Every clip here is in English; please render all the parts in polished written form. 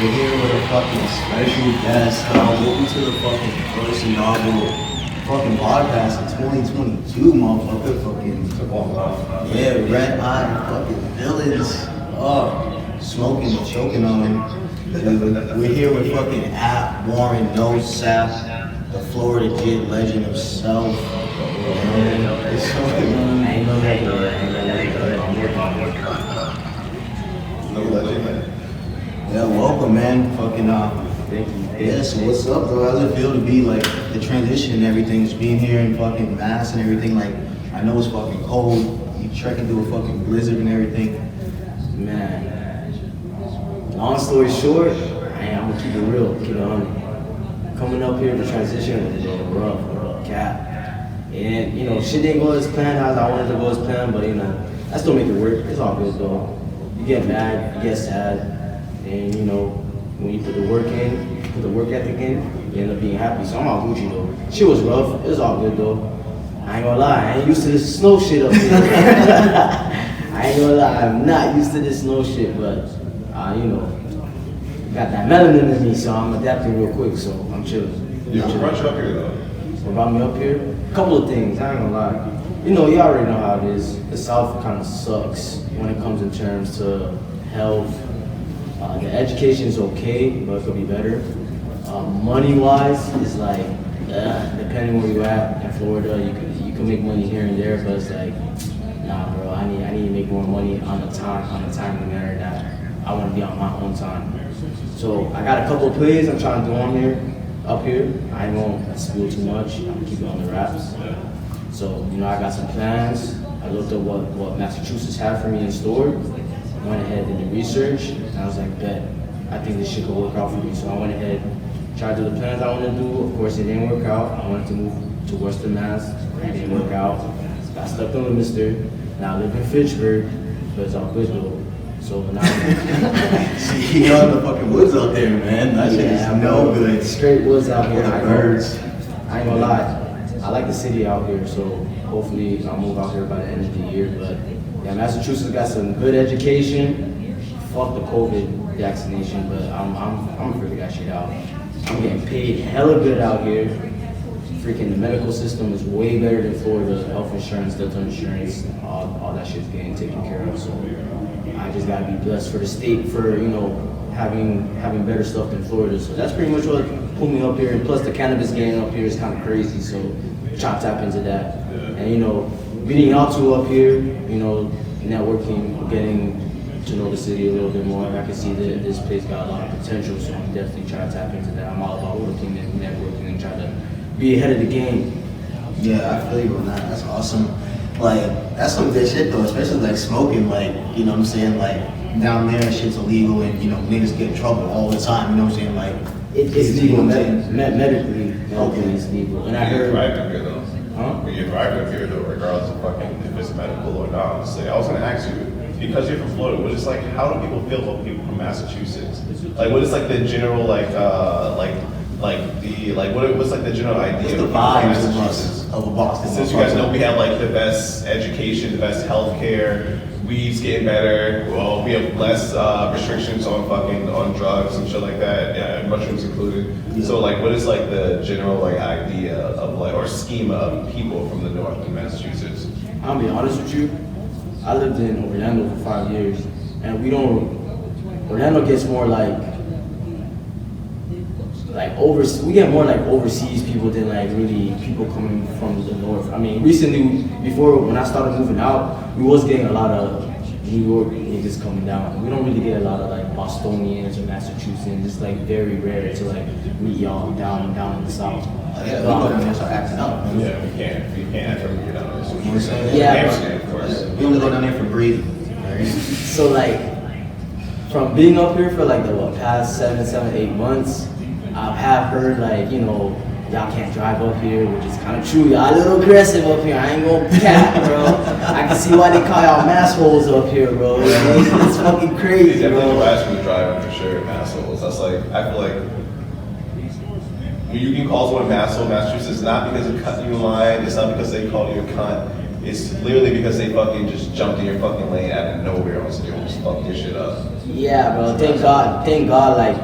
We're here with a fucking special guest. Welcome to the fucking first inaugural fucking podcast of 2022, motherfucker. Fucking, yeah, red eye fucking villains. Smoking and choking on him. Dude, we're here with fucking Warrenno, the Florida Kid legend himself. No legend, man. Yeah, welcome, man. Fucking, Thank you. yeah, so what's up, bro? How's it feel to be, like, the transition and everything, just being here in fucking Mass and everything? Like, I know it's fucking cold. You trekking through a fucking blizzard and everything. Man, long story short, I'm gonna keep it real, keep it on. Coming up here, the transition was a little rough, cap. And, you know, shit didn't go as planned as I wanted to go as planned, but, you know, I still make it work. It's all good, though. You get mad, you get sad. And you know, when you put the work in, you put the work ethic in, you end up being happy. So I'm all Gucci though. Shit was rough, it was all good though. I ain't gonna lie, I ain't used to this snow shit up here. I ain't gonna lie, I'm not used to this snow shit, but you know, got that melanin in me, so I'm adapting real quick, so I'm chilling. Yeah, what brought you up here though? What brought me up here? A couple of things, I ain't gonna lie. You know, you already know how it is. The South kind of sucks when it comes in terms to health. The education is okay, but it could be better. Money-wise, it's like, depending where you're at in Florida, you can make money here and there, but it's like, nah, bro, I need to make more money on the timely manner that I want to be on my own time. So I got a couple of plays I'm trying to do on here, up here. I ain't gonna spill too much. I'm gonna keep it on the wraps. So you know, I got some plans. I looked at what Massachusetts had for me in store. Went ahead and did the research, and I was like, bet, I think this shit could work out for me. So I went ahead, tried to do the plans I wanted to do. Of course, it didn't work out. I wanted to move to Western Mass. It didn't work out. Got stuck in Leominster. Now I live in Fitchburg, but it's all good though. So now See, you're in the fucking woods out there, man. That shit is no good. Straight woods out here. The birds. I ain't gonna lie. I like the city out here, so hopefully I'll move out here by the end of the year. But yeah, Massachusetts got some good education. Fuck the COVID vaccination, but I'm gonna figure that shit out. I'm getting paid hella good out here. Freaking the medical system is way better than Florida. Health insurance, dental insurance, all that shit's getting taken care of. So I just gotta be blessed for the state for, you know, having better stuff than Florida. So that's pretty much what pulled me up here. And plus the cannabis game up here is kind of crazy. So try to tap into that. And you know, meeting y'all two up here, you know, networking, getting to know the city a little bit more. I can see that this place got a lot of potential, so I'm definitely trying to tap into that. I'm all about working and networking and trying to be ahead of the game. Yeah, I feel you on that. That's awesome. Like, that's some good shit though, especially like smoking, like, you know what I'm saying? Like, down there, shit's illegal and, you know, niggas get in trouble all the time, you know what I'm saying? Like, it's legal medically, it's legal. And I heard. Thriving up here though. Huh? When you're thriving up here though, regardless of fucking if it's medical or not, honestly. I was gonna ask you, because you're from Florida, what is like, how do people feel about people from Massachusetts? Like, what is like the general, what's like the general idea what's the of vibes of a Boston? Since you guys know we have like the best education, the best healthcare, weed's getting better. Well, we have less restrictions on drugs and shit like that, yeah, mushrooms included. Yeah. So like, what is like the general like idea of like or schema of people from the north in Massachusetts? I'll be honest with you. I lived in Orlando for 5 years, and Orlando gets more we get more like overseas people than like really people coming from the north. I mean, recently, before when I started moving out, we was getting a lot of New York niggas coming down. We don't really get a lot of like Bostonians or Massachusetts. It's like very rare to like meet y'all down in the south. Yeah, we go down there and start acting up. Man. Yeah, we can't ever get down there. So You know what I'm saying? Yeah, Amsterdam, of course. We only go down there for breathing. Right? So like, from being up here for like the past 8 months, I have heard like, you know, y'all can't drive up here, which is kind of true. Y'all a little aggressive up here. I ain't gonna cap, bro. I can see why they call y'all massholes up here, bro. It's fucking crazy, It's definitely bro. the last week driving for sure, assholes. That's like, I feel like when you can call someone an asshole in Massachusetts, not because of cutting you in line, it's not because they called you a cunt. It's literally because they fucking just jumped in your fucking lane out of nowhere on stage and just fucked your shit up. Yeah, bro. Thank God, like,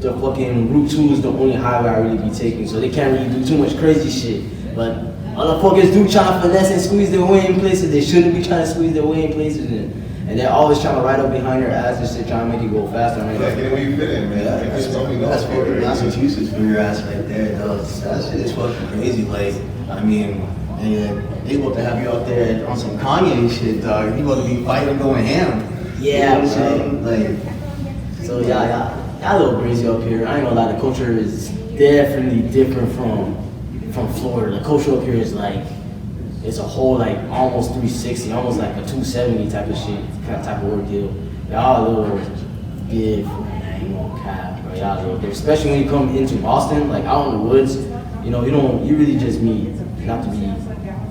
the fucking Route 2 is the only highway I really be taking, so they can't really do too much crazy shit. But motherfuckers do try to finesse and squeeze their way in places they shouldn't be trying to squeeze their way in places, and they're always trying to ride up behind their ass and shit, trying to make it go faster. Yeah, get it where you fit in, man. That's fucking Massachusetts for your ass right there, though. That shit is fucking crazy. Like, I mean, they about to have you out there on some Kanye shit, dog. You about to be fighting, going ham. Yeah, you know what I'm saying? Like, so yeah, a little crazy up here. I ain't gonna lie, the culture is definitely different from Florida. The culture up here is like, it's a whole like almost 360, almost like a 270 type of shit, type of ordeal. Y'all a little different, I ain't gonna cap, bro. Y'all a little different. Especially when you come into Boston, like out in the woods, you really just meet, not to be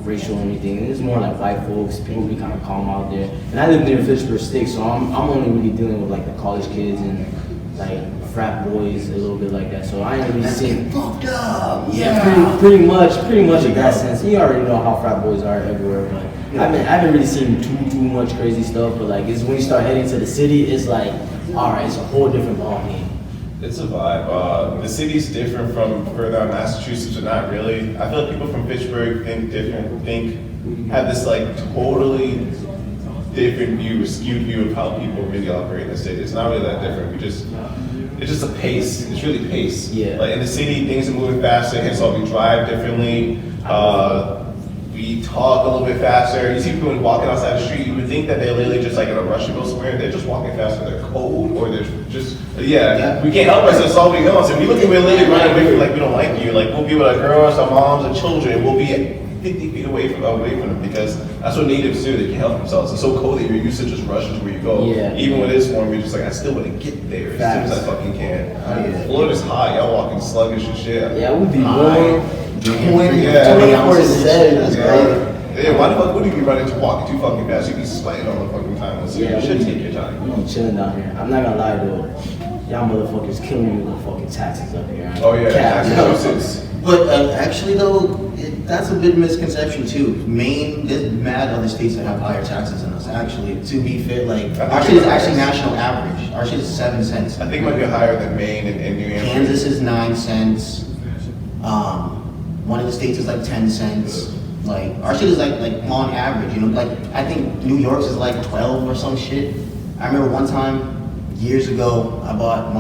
racial or anything. It's more like white folks. People be kind of calm out there. And I live near Fitchburg Stick, so I'm only really dealing with like the college kids and like frat boys, a little bit like that. So I ain't really seen. Fucked up. Yeah, pretty much in that sense. You already know how frat boys are everywhere, but I haven't really seen too much crazy stuff. But like, it's when you start heading to the city, it's like, all right, it's a whole different ballgame. It's a vibe. The city's different from further out in Massachusetts, but not really. I feel like people from Fitchburg think different, have this like totally different view, skewed view of how people really operate in the city. It's not really that different. It's just a pace. It's really pace. Yeah. Like in the city, things are moving faster, hence why we drive differently. We talk a little bit faster. You see people walking outside the street, you would think that they're literally just like in a rush to go somewhere. They're just walking faster. They're cold, or they're just we can't help ourselves. That's all we know. So we look at we're literally running away from like we don't like you. Like we'll be with our girls, our moms, our children. We'll be 50 feet away from them because that's what natives do. They can't help themselves. It's so cold that you're used to just rushing to where you go. Yeah. Even when it's warm, you're just like, I still want to get there as soon as I fucking can. Yeah. Florida's hot. Y'all walking sluggish and shit. Yeah, we'd be warm. 20 Yeah. ounces. That's crazy. Yeah, why the fuck would you be running to walking too fucking fast? You'd be sweating all the fucking time. So Yeah, you should we take your time. We be chilling down here. I'm not gonna lie though, y'all motherfuckers killing me with the fucking taxes up here. Oh yeah, Cap. Massachusetts. But actually, though, that's a big misconception too. Maine, there's mad other states that have higher taxes than us. Actually, to be fair, like our shit is actually national average. Our shit is 7 cents. I think it might be higher than Maine and New Hampshire. Kansas is 9 cents. One of the states is like 10 cents. Like our shit is like on average, you know. Like I think New York's is like 12 or some shit. I remember one time years ago I bought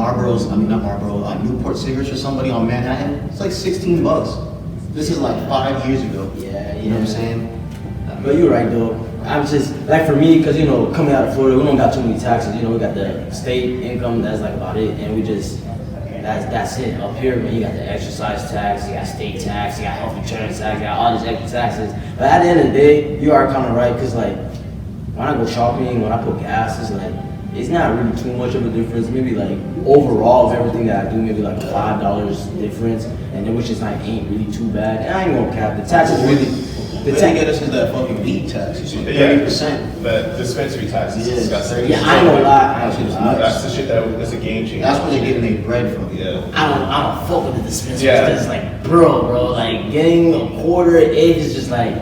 Newport cigarettes for somebody on Manhattan. It's like $16. This is like 5 years ago. Yeah, You know what I'm saying? But you're right though. I'm just like for me, cause coming out of Florida, we don't got too many taxes. We got the state income, that's like about it, and we just that's it. Up here, man, you got the exercise tax, you got state tax, you got health insurance tax, you got all these extra taxes. But at the end of the day, you are kind of right, cause like when I go shopping, when I put gas, it's like it's not really too much of a difference. Maybe like overall of everything that I do, maybe like $5 difference, and then which is like ain't really too bad. And I ain't gonna cap the taxes really. The thing get us is that fucking weed tax. It's 30%. The dispensary tax is disgusting. Yeah, I ain't gonna lie. That's the shit that's a game changer. That's where they're getting their bread from. Yeah. I don't fuck with the dispensary. Yeah. Because like, bro, like getting a quarter age is just like,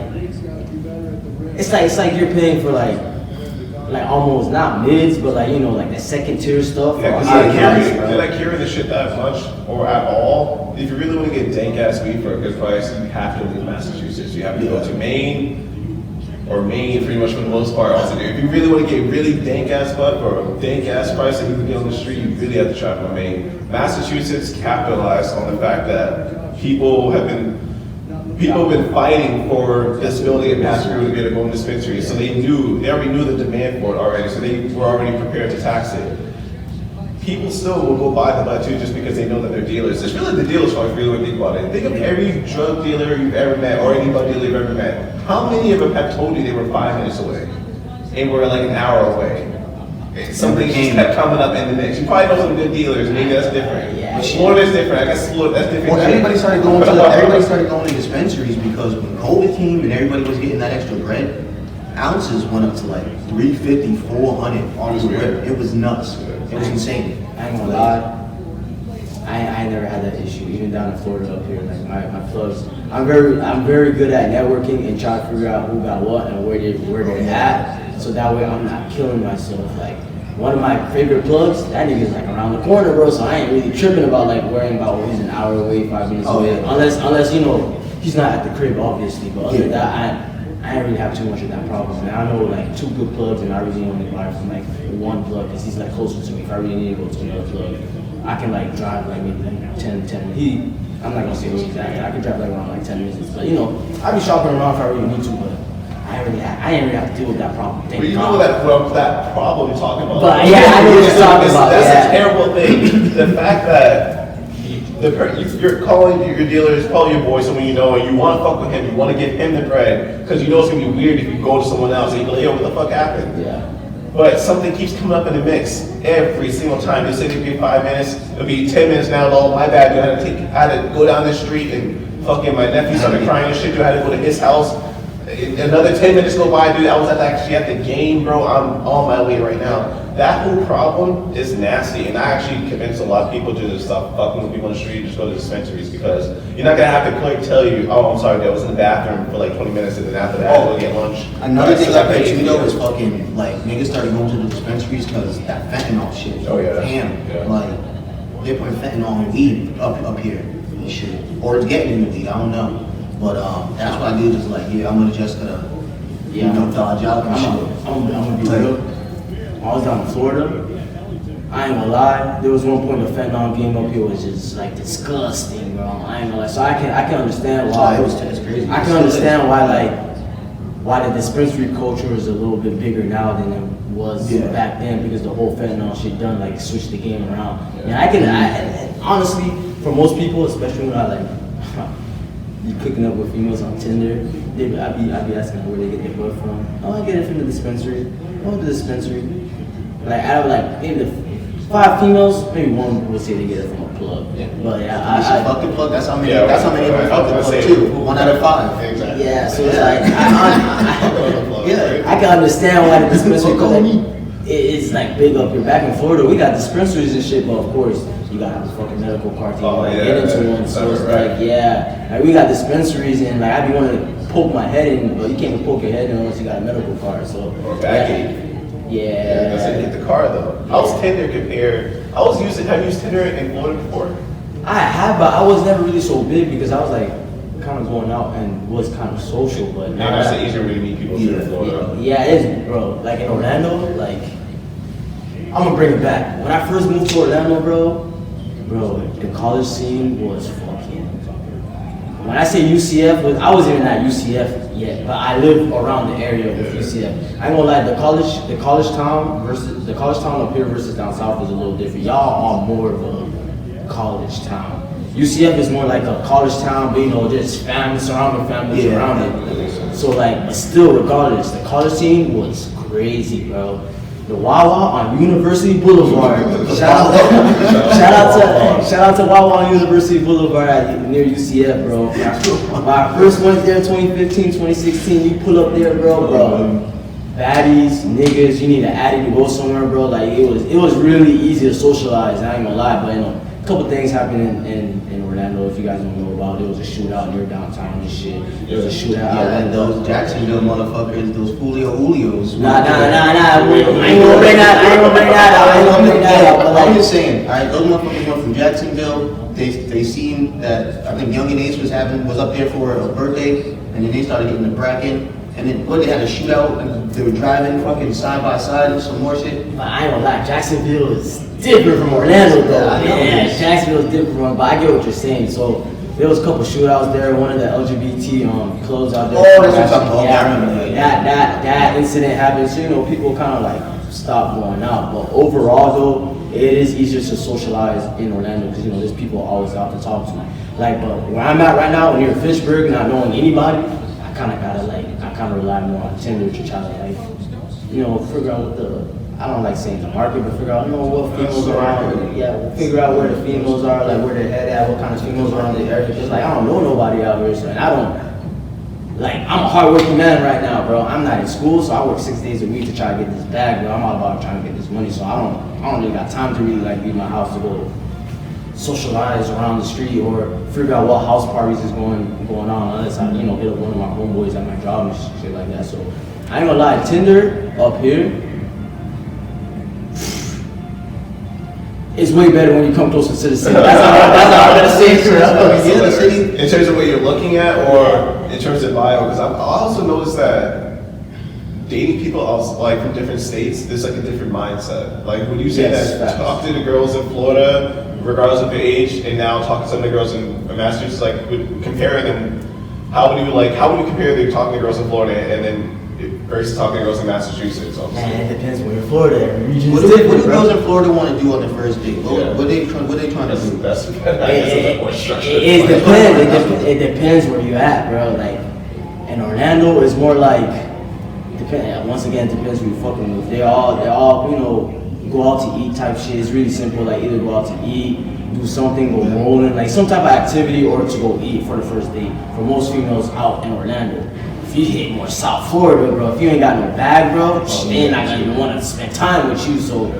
it's like you're paying for like almost not mids, but like like the second tier stuff. Yeah, because they're not carrying the shit that much or at all. If you really want to get dank ass weed for a good price, you have to leave Massachusetts. You have to go to Maine, or Maine pretty much for the most part. Also, if you really want to get really dank ass bud for a dank ass price that you can get on the street, you really have to travel to Maine. Massachusetts capitalized on the fact that people have been fighting for this ability to pass through to be able to go in dispensaries. So they already knew the demand for it already, so they were already prepared to tax it. People still will go buy the bud too just because they know that they're dealers. It's really the dealer's fault if you really think about it. Think of every drug dealer you've ever met or any bud dealer you've ever met. How many of them have told you they were 5 minutes away and were like an hour away? Something just kept coming up in the mix. You probably know some good dealers, maybe that's different. Yeah. Florida's different. I guess Florida, that's different. Well, everybody started going to dispensaries because when COVID came and everybody was getting that extra bread, ounces went up to like 350, 400 on the rip. It was nuts. It was insane. I ain't gonna lie. I never had that issue, even down in Florida up here. Like my plugs, I'm very good at networking and trying to figure out who got what and where they're at. So that way I'm not killing myself. Like one of my favorite plugs, that nigga's like around the corner, bro. So I ain't really tripping about like worrying about he's an hour away, 5 minutes away. Yeah. Unless you know he's not at the crib, obviously. But other than that, I ain't really have too much of that problem. And I know like 2 good plugs, and I really only buy from like 1 plug because he's like closer to me. If I really need to go to another plug, I can like drive like maybe like 10. I'm not gonna say exactly. I can drive like around like 10 minutes. But you know, I be shopping around if I really need to. But I ain't really have to deal with that problem. But you know that problem you're talking about. But yeah, I know what you're talking about. That's yeah. a terrible thing. The fact that you're calling your dealers, call your boy, someone you know, and you want to fuck with him, you want to give him the bread, because you know it's gonna be weird if you go to someone else and you go, yo, what the fuck happened? Yeah. But something keeps coming up in the mix every single time. They say they give 5 minutes, it'll be 10 minutes now. Oh, my bad, dude. I had to go down the street and fucking my nephew started crying and shit. Dude, I had to go to his house. Another 10 minutes go by, dude. I was actually at the game, bro. I'm on my way right now. That whole problem is nasty, and I actually convinced a lot of people to just stop fucking with people on the street, just go to dispensaries, because you're not gonna have the clerk tell you, oh, I'm sorry, dude, I was in the bathroom for like 20 minutes, and then after that, I'll go get lunch. Another thing I bet you know is fucking like niggas started going to the dispensaries because that fentanyl shit. Oh, yeah. Damn. Yeah. Like they're putting fentanyl in weed up here and shit, or it's getting in the weed. I don't know. But that's what I did. Just like, yeah, I'm gonna just you know, dodge out and shit. I'm gonna be real. I was down in Florida. I ain't gonna lie. There was one point the fentanyl game up here was just like disgusting, bro. I ain't gonna lie. So I can understand why. It's crazy. I can understand why the dispensary culture is a little bit bigger now than it was back then, because the whole fentanyl shit done like switched the game around. Yeah. And and honestly, for most people, especially when I like you cooking up with females on Tinder, I be asking where they get their butt from. Oh, I get it from the dispensary. Oh, the dispensary. Like out of like maybe the 5 females, maybe 1 would say they get it from a plug. Yeah. But I I fuck the plug. That's how many. Yeah, That's how many right. fuck the I was plug gonna say, too. 1 out of 5. Exactly. yeah, so it's like Yeah. I can understand why the dispensary is like big up here. Back in Florida, we got dispensaries and shit, but of course you gotta have a fucking medical card to get into one. So it's like like we got dispensaries, and like I be wanting to poke my head in, but you can't even poke your head in unless you got a medical card. So Or backache. Yeah. That's it. Get the car though. How's Tinder compared? Have you used Tinder in Florida before? I have, but I was never really so big because I was like kind of going out and was kind of social. But Now that's the easier way to meet people in Florida. Yeah, it is, bro. Like in Orlando, like I'm gonna bring it back. When I first moved to Orlando, bro, the college scene was fucking. When I say UCF, I wasn't even at UCF yet, but I live around the area with UCF. I ain't gonna lie, the college town up here versus down south is a little different. Y'all are more of a college town. UCF is more like a college town, but you know, there's surrounding families around it. So like, but still, regardless, the college scene was crazy, bro. The Wawa on University Boulevard. Shout out to Wawa on University Boulevard near UCF, bro. When I first went there in 2015, 2016, you pull up there, bro. Baddies, niggas, you need an addy to go somewhere, bro. Like it was really easy to socialize. I ain't gonna lie, but you know, a couple things happened in Orlando. If you guys don't know about, there was a shootout near downtown and shit. There was a shootout. And those Jacksonville motherfuckers, those Julios. Nah. I ain't gonna bring that up. I'm just saying, all right, those motherfuckers went from Jacksonville. They seen that I think Young and Ace was up there for a birthday, and then they started getting the bracket. And then they had a shootout, and they were driving fucking side by side and some more shit. But I ain't gonna lie, Jacksonville is different from Orlando, though. Yeah, Jacksonville is different from, but I get what you're saying. So there was a couple shootouts there. One of the LGBT clubs out there. Oh, that's what I'm talking about. Yeah, I remember that. That incident happened. So you know, people kind of like stopped going out. But overall, though, it is easier to socialize in Orlando because you know there's people always out to talk to. Like, but where I'm at right now, near Fitchburg, not knowing anybody, I kind of rely more on Tinder to try to like, you know, figure out I don't like saying the market, but figure out, you know, what females are around. Yeah, figure out where the females are, like where their head at, what kind of females are on the area. Because like I don't know nobody out here, so and I'm a hardworking man right now, bro. I'm not in school, so I work 6 days a week to try to get this bag, bro. I'm all about trying to get this money, so I don't really got time to really like leave my house to go socialize around the street or figure out what house parties is going on unless I, you know, hit up one of my homeboys at my job and shit like that. So I ain't gonna lie, Tinder up here, it's way better when you come closer to the city. That's how I'm gonna say it. Yeah, the city. In terms of what you're looking at, or in terms of bio, because I also noticed that dating people like from different states, there's like a different mindset. Like when you say that, talk to the girls in Florida, regardless of their age, and now talk to some of the girls in Massachusetts, like comparing them. How would you compare the talking to girls in Florida and then versus talking to girls in Massachusetts? Man, it depends where you're Florida. What do girls in Florida want to do on the first date? What they trying to do? That's it depends. It depends where you at, bro. Like in Orlando, it's more like once again, it depends who you're fucking with. They all go out to eat type shit. It's really simple. Like either go out to eat, do something, go rolling, like some type of activity, or to go eat for the first date. For most females out in Orlando. If you hit more South Florida, bro, if you ain't got no bag, bro, they ain't not gonna even want to spend time with you. So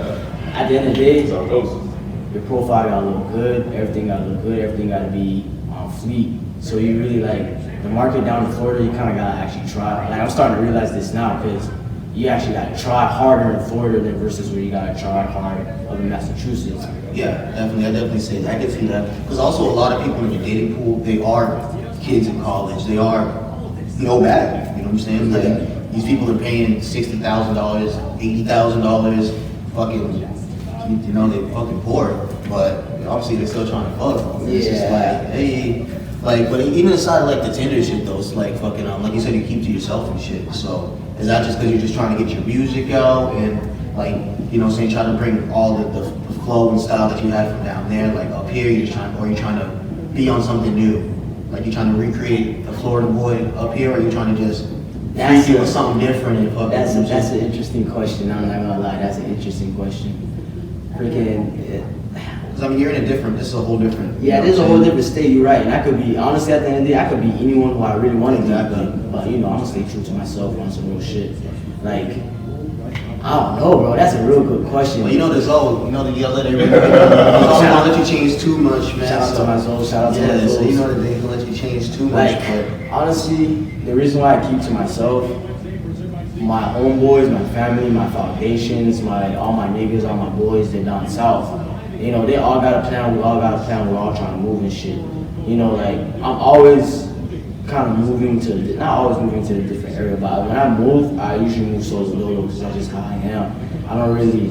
at the end of the day, your profile gotta look good, everything gotta look good, everything gotta be on fleet. So you really like the market down in Florida, you kind of gotta actually try. Like I'm starting to realize this now because you actually gotta try harder in Florida than versus where you gotta try hard up in Massachusetts. Yeah, definitely. I definitely say that. I can see that. Because also a lot of people in the dating pool, they are kids in college. They are no bad. You know what I'm saying? Like these people are paying $60,000, $80,000, fucking, you know, they fucking poor, but obviously they're still trying to fuck. It's just like, hey, like, but even aside like the Tinder shit though, it's like fucking, like you said, you keep to yourself and shit. So is that just because you're just trying to get your music out and like, you know what I'm saying, trying to bring all the flow and style that you had from down there, like up here, you're trying to be on something new? Like you trying to recreate the Florida boy up here, or you trying to just feel something different and fucking? That's an interesting question. I'm not gonna lie, that's an interesting question. Freaking. Because I mean, you're in a different. This is a whole different. Yeah, this is a whole different state. You're right, and I could be honestly at the end of the day, I could be anyone who I really want to be. But you know, I'm gonna stay true to myself on some real shit. Like. I don't know, bro. That's a real good question. Well, you know, there's all, you know, the yellow they don't let you change too much, man. Shout out to my soul. Shout out to my soul. So you know that they don't let you change too much. Like, honestly, the reason why I keep to myself, my homeboys, my family, my foundations, all my niggas, all my boys, they're down south. You know, they all got a plan. We all got a plan. We're all trying to move and shit. You know, like I'm always kind of moving to, not always moving to a different area, but when I move, I usually move solo because that's just how I am. I don't really,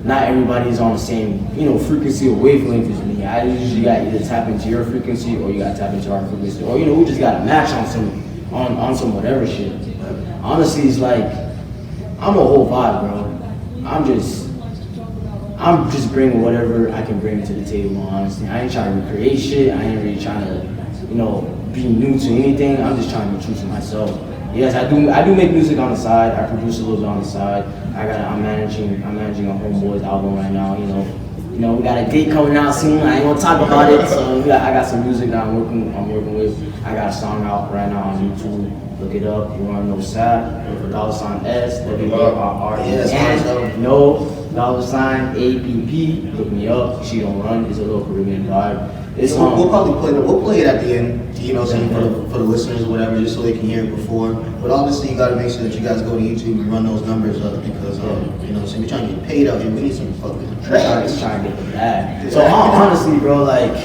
not everybody's on the same, you know, frequency or wavelength as me. I usually got either tap into your frequency or you got to tap into our frequency, or you know, we just got to match on some whatever shit. Honestly, it's like I'm a whole vibe, bro. I'm just bringing whatever I can bring to the table. Honestly, I ain't trying to recreate shit. I ain't really trying to, you know, be new to anything. I'm just trying to be true to myself. Yes, I do make music on the side. I produce a little bit on the side. I'm managing a homeboys album right now. You know, we got a date coming out soon. I ain't gonna talk about it. So I got some music that I'm working with. I got a song out right now on YouTube. Look it up. Warrenno Sad with $S. And no $APP. Look me up. She don't run. It's a little Caribbean vibe. We'll probably play it at the end, you know, saying for the listeners or whatever, just so they can hear it before. But obviously, you got to make sure that you guys go to YouTube and run those numbers up because, you know, so we're trying to get paid out here. We need some fucking tracks. Trying to get the bag. So honestly, bro, like,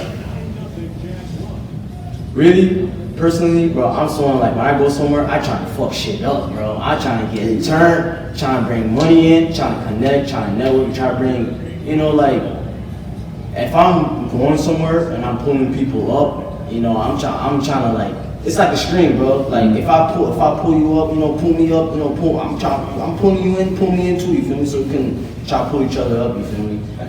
really, personally, bro, I'm someone like when I go somewhere, I try to fuck shit up, bro. I trying to get it turned, trying to bring money in, trying to connect, trying to network, trying to bring, you know, like. If I'm going somewhere and I'm pulling people up, you know, I'm trying to like, it's like a string, bro. Like if I pull you up, you know, pull me up, you know, I'm pulling you in, pull me in too, you feel me? So we can try to pull each other up, you feel me? I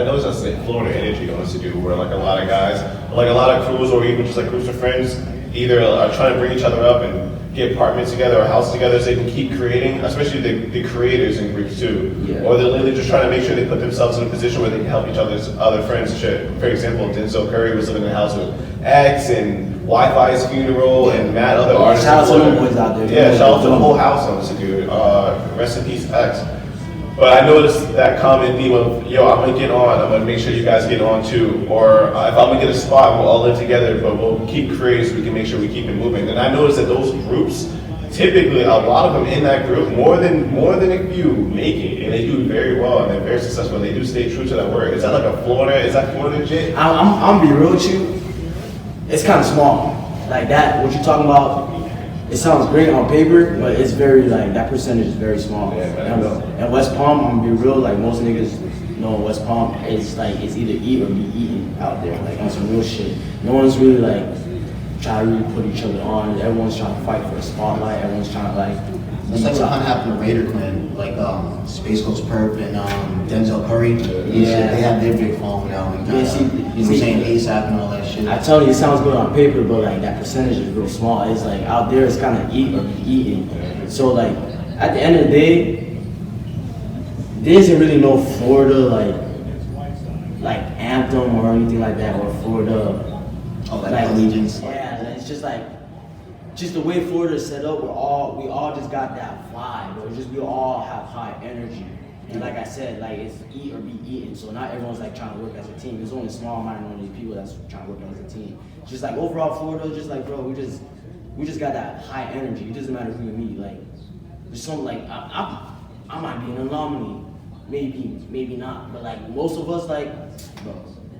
know it's just like Florida energy going to do where like a lot of guys, like a lot of crews or even just like groups of friends, either are trying to bring each other up and get apartments together or houses together so they can keep creating, especially the creators in groups too. Yeah. Or they're literally just trying to make sure they put themselves in a position where they can help each other friends. Shit. For example, Denzel Curry was living in a house with X and Wi-Fi's funeral and mad other artists. Shout out to them boys out there. Yeah, shout out to the whole house, honestly, dude. Rest in peace, X. But I noticed that common theme of, yo, I'm gonna get on, I'm gonna make sure you guys get on too. Or if I'm gonna get a spot, we'll all live together, but we'll keep creating so we can make sure we keep it moving. And I noticed that those groups typically a lot of them in that group, more than a few, make it, and they do very well, and they're very successful. And they do stay true to that word. Is that like a Florida? Is that Florida shit? I'm be real with you. It's kind of small. Like that, what you're talking about, it sounds great on paper, but it's very like that percentage is very small. Yeah, man, and West Palm, I'm gonna be real. Like most niggas know, West Palm it's like it's either eat or be eaten out there. Like on some real shit. No one's really like trying to really put each other on. Everyone's trying to fight for a spotlight. Everyone's trying to like. That's like what kind of happened to Raider Clan, like Space Ghost Perp and Denzel Curry. Yeah, they have their big following now. And yeah, you know what I'm saying, ASAP and all that shit. I tell you, it sounds good on paper, but like that percentage is real small. It's like out there, it's kind of eat or be eaten. So like at the end of the day, there isn't really no Florida like anthem or anything like that, or Florida. Oh, like allegiance. Yeah, it's just like. Just the way Florida is set up, we all just got that vibe, or just we all have high energy. And like I said, like it's eat or be eaten. So not everyone's like trying to work as a team. There's only a small minority of people that's trying to work as a team. Just like overall Florida, just like bro, we just got that high energy. It doesn't matter who you meet. Like there's something like I might be an anomaly, maybe not, but like most of us like bro.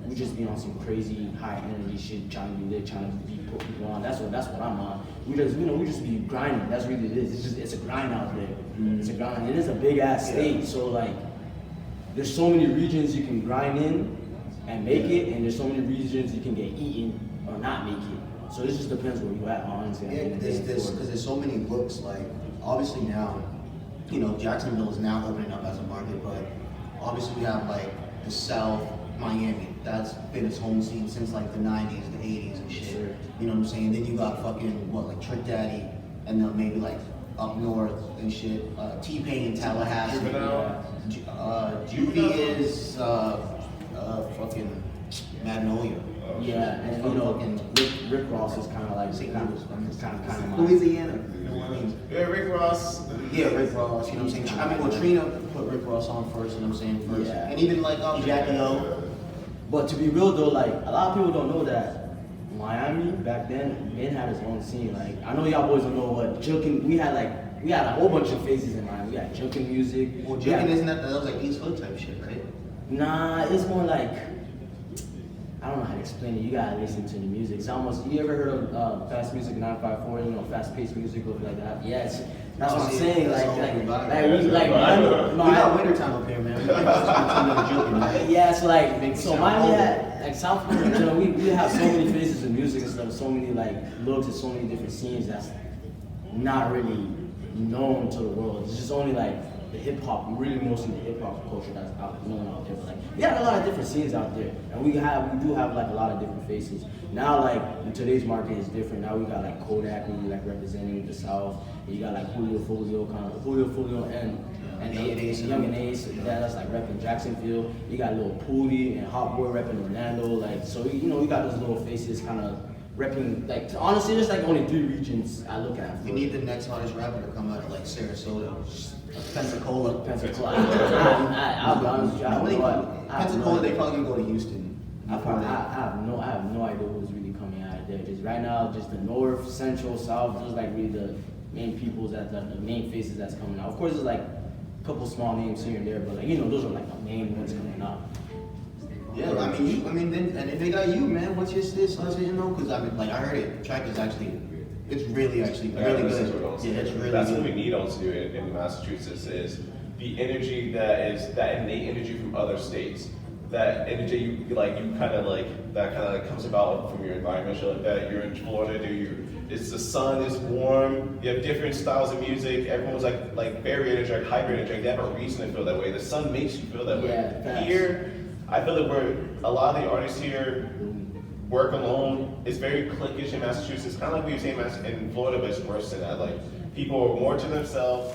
We just be on some crazy high energy shit, trying to be lit, trying to put people on. That's what I'm on. We just be grinding. That's really it is. It's a grind out there. It's a grind. It is a big ass state. So like, there's so many regions you can grind in and make it, and there's so many regions you can get eaten or not make it. So it just depends where you at, honestly. Yeah, because there's so many looks. Like obviously now, you know, Jacksonville is now opening up as a market, but obviously we have like the South. Miami, that's been its home scene since like the 90s, the 80s and shit. Sure. You know what I'm saying? Then you got fucking, like Trick Daddy, and then maybe like up north and shit. T-Pain in Tallahassee. Juvie is fucking Magnolia. Yeah, and you know, Rick Ross is kind of like kind of Louisiana. You know what I mean? Yeah, Rick Ross. Yeah, Rick Ross. You know what I'm saying? I mean, well, Trina put Rick Ross on first. You know what I'm saying? First, Yeah. And even like Jackie O. But to be real though, like a lot of people don't know that Miami back then had its own scene. Like I know y'all boys don't know what Jukin. We had a whole bunch of faces in Miami. We had Jukin music. Well, Jukin isn't that was like East Hood type shit, right? Nah, it's more like I don't know how to explain it. You gotta listen to the music. It's almost. You ever heard of fast music 954? You know, fast paced music like that. Yes. That's what I'm saying. We got wintertime up here, man. Yeah, so Miami had like South Florida. You know, we have so many faces of music and stuff, so many like looks and so many different scenes that's not really known to the world. It's just only like the hip hop, really mostly the hip hop culture that's known out there. But like we have a lot of different scenes out there, and we do have like a lot of different faces. Now like in today's market is different. Now we got like Kodak really like representing the South. And you got like Julio Fulio and Young and Ace. That's like repping Jacksonville. You got Lil Pootie and Hot Boy repping Orlando. Like so, you know, we got those little faces kind of repping. Like honestly, there's like only 3 regions I look at. We need the next hottest rapper to come out of like Sarasota, Pensacola. I'll be honest with you. Pensacola, they probably gonna go to Houston. I have no idea who's really coming out of there. Just right now, just the North, Central, South. Those like really the main peoples the main faces that's coming out. Of course, there's like a couple small names here and there, but like you know, those are like the main ones coming out. Yeah, then they got you, man. What's your stance? You know, because I heard it. The track is it's really good. Yeah, it's really That's good. what we need also in Massachusetts is the energy that innate energy from other states. That energy you kind of comes about from your environment, shit like that. You're in Florida, it's the sun is warm. You have different styles of music. Everyone's like very energetic, hyper energetic. They have a reason to feel that way. The sun makes you feel that way. Yeah, here, I feel like a lot of the artists here work alone. It's very cliquish in Massachusetts. Kind of like we were saying in Florida, but it's worse than that. Like people are more to themselves.